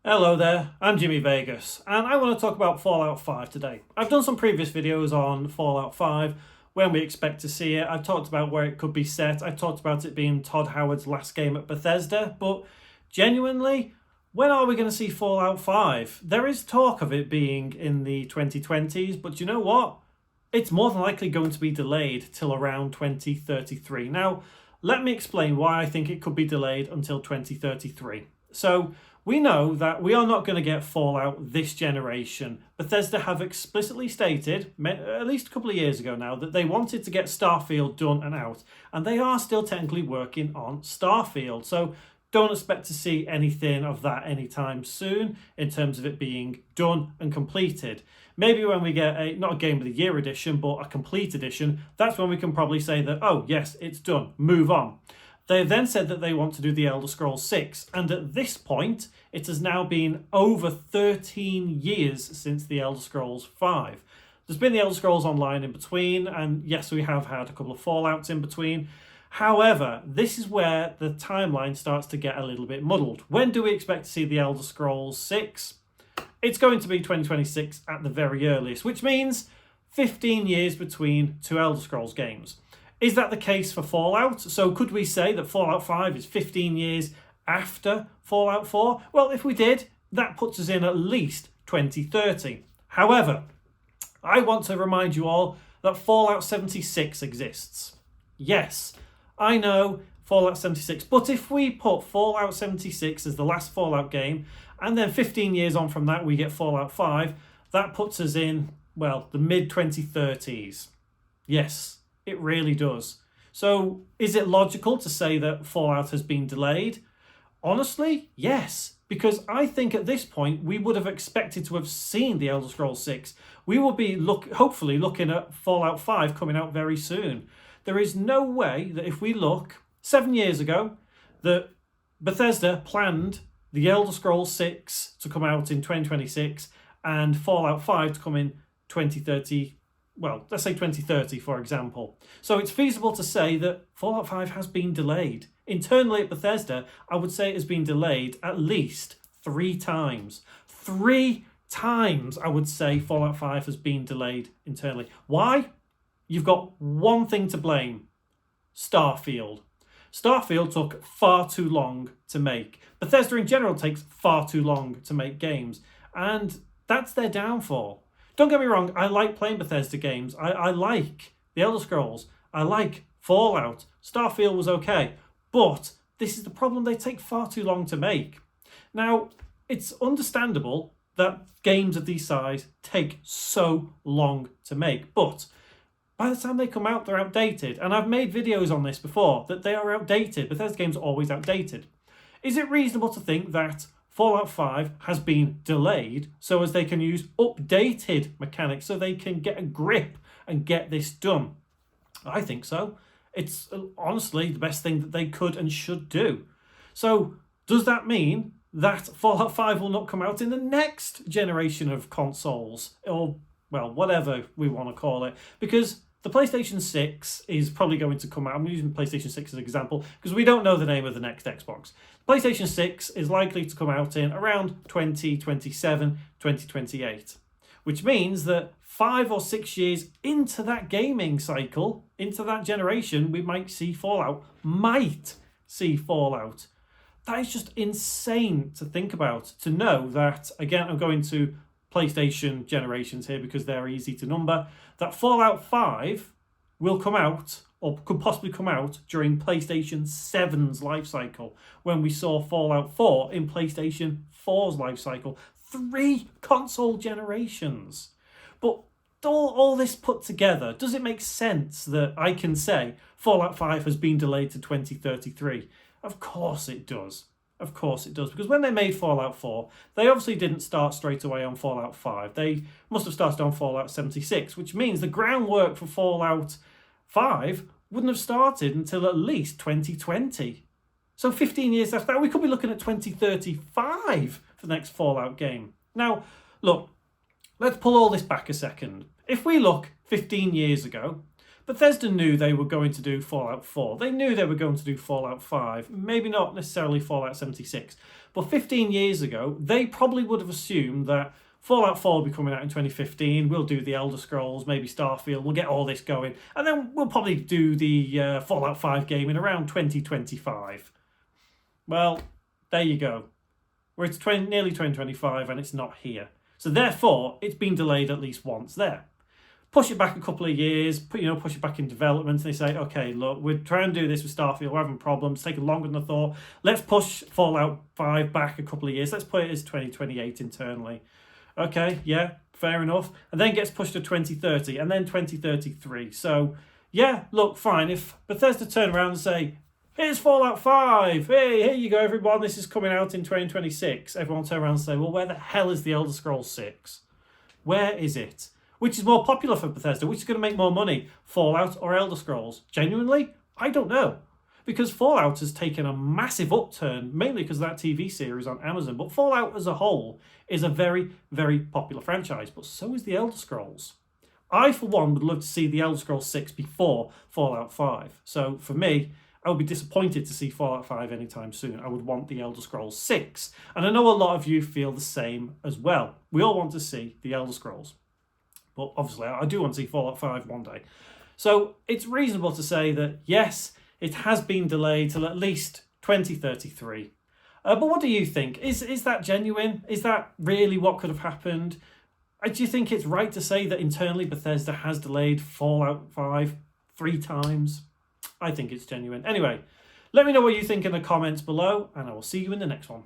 Hello there, I'm Jimmy Vegas, and I want to talk about Fallout 5 today. I've done some previous videos on Fallout 5, when we expect to see it. I've talked about where it could be set. I talked about it being Todd Howard's last game at Bethesda, but genuinely, when are we going to see Fallout 5? There is talk of it being in the 2020s, but you know what? It's more than likely going to be delayed till around 2033. Now, let me explain why I think it could be delayed until 2033. So, we know that we are not going to get Fallout this generation. Bethesda have explicitly stated, at least a couple of years ago now, that they wanted to get Starfield done and out. And they are still technically working on Starfield. So don't expect to see anything of that anytime soon in terms of it being done and completed. Maybe when we get not a Game of the Year edition, but a complete edition, that's when we can probably say that, oh yes, it's done, move on. They have then said that they want to do the Elder Scrolls 6, and at this point, it has now been over 13 years since the Elder Scrolls 5. There's been the Elder Scrolls Online in between, and yes, we have had a couple of Fallouts in between. However, this is where the timeline starts to get a little bit muddled. When do we expect to see the Elder Scrolls 6? It's going to be 2026 at the very earliest, which means 15 years between two Elder Scrolls games. Is that the case for Fallout? So could we say that Fallout 5 is 15 years after Fallout 4? Well, if we did, that puts us in at least 2030. However, I want to remind you all that Fallout 76 exists. Yes, I know Fallout 76, but if we put Fallout 76 as the last Fallout game, and then 15 years on from that we get Fallout 5, that puts us in, well, the mid-2030s. Yes, it really does. So, is it logical to say that Fallout has been delayed? Honestly, yes. Because I think at this point, we would have expected to have seen the Elder Scrolls 6. We will be hopefully looking at Fallout 5 coming out very soon. There is no way that if we look 7 years ago, that Bethesda planned the Elder Scrolls 6 to come out in 2026 and Fallout 5 to come in 2030. Well, let's say 2030, for example. So it's feasible to say that Fallout 5 has been delayed. Internally at Bethesda, I would say it has been delayed at least 3 times. 3 times, I would say, Fallout 5 has been delayed internally. Why? You've got one thing to blame. Starfield. Starfield took far too long to make. Bethesda in general takes far too long to make games. And that's their downfall. Don't get me wrong, I like playing Bethesda games. I like the Elder Scrolls. I like Fallout. Starfield was okay. But this is the problem, they take far too long to make. Now, it's understandable that games of this size take so long to make. But by the time they come out, they're outdated. And I've made videos on this before, that they are outdated. Bethesda games are always outdated. Is it reasonable to think that Fallout 5 has been delayed so as they can use updated mechanics so they can get a grip and get this done? I think so. It's honestly the best thing that they could and should do. So does that mean that Fallout 5 will not come out in the next generation of consoles? Or, well, whatever we want to call it. Because the PlayStation 6 is probably going to come out. I'm using PlayStation 6 as an example because we don't know the name of the next Xbox. PlayStation 6 is likely to come out in around 2027, 2028, which means that 5 or 6 years into that gaming cycle, into that generation, we might see Fallout. Might see Fallout. That is just insane to think about, to know that, again, I'm going to PlayStation generations here because they're easy to number, that Fallout 5 will come out, or could possibly come out, during PlayStation 7's life cycle, when we saw Fallout 4 in PlayStation 4's life cycle. 3 console generations. But all this put together, does it make sense that I can say Fallout 5 has been delayed to 2033? Of course it does. Of course it does. Because when they made Fallout 4, they obviously didn't start straight away on Fallout 5. They must have started on Fallout 76, which means the groundwork for Fallout 5 wouldn't have started until at least 2020. So 15 years after that, we could be looking at 2035 for the next Fallout game. Now, look, let's pull all this back a second. If we look 15 years ago, Bethesda knew they were going to do Fallout 4. They knew they were going to do Fallout 5. Maybe not necessarily Fallout 76. But 15 years ago, they probably would have assumed that Fallout 4 will be coming out in 2015. We'll do the Elder Scrolls, maybe Starfield. We'll get all this going. And then we'll probably do the Fallout 5 game in around 2025. Well, there you go. We're at nearly 2025 and it's not here. So therefore, it's been delayed at least once there. Push it back a couple of years, push it back in development, and they say, okay, look, we're trying to do this with Starfield, we're having problems, it's taking longer than I thought. Let's push Fallout 5 back a couple of years. Let's put it as 2028 internally. Okay, yeah, fair enough. And then gets pushed to 2030 and then 2033. So, yeah, look, fine. If Bethesda turn around and say, here's Fallout 5, hey, here you go, everyone, this is coming out in 2026. Everyone will turn around and say, well, where the hell is the Elder Scrolls 6? Where is it? Which is more popular for Bethesda? Which is going to make more money, Fallout or Elder Scrolls? Genuinely, I don't know. Because Fallout has taken a massive upturn, mainly because of that TV series on Amazon. But Fallout as a whole is a very, very popular franchise. But so is the Elder Scrolls. I, for one, would love to see the Elder Scrolls 6 before Fallout 5. So for me, I would be disappointed to see Fallout 5 anytime soon. I would want the Elder Scrolls 6. And I know a lot of you feel the same as well. We all want to see the Elder Scrolls. But obviously, I do want to see Fallout 5 one day. So it's reasonable to say that, yes, it has been delayed till at least 2033. But what do you think? Is that genuine? Is that really what could have happened? Do you think it's right to say that internally Bethesda has delayed Fallout 5 3 times? I think it's genuine. Anyway, let me know what you think in the comments below, and I will see you in the next one.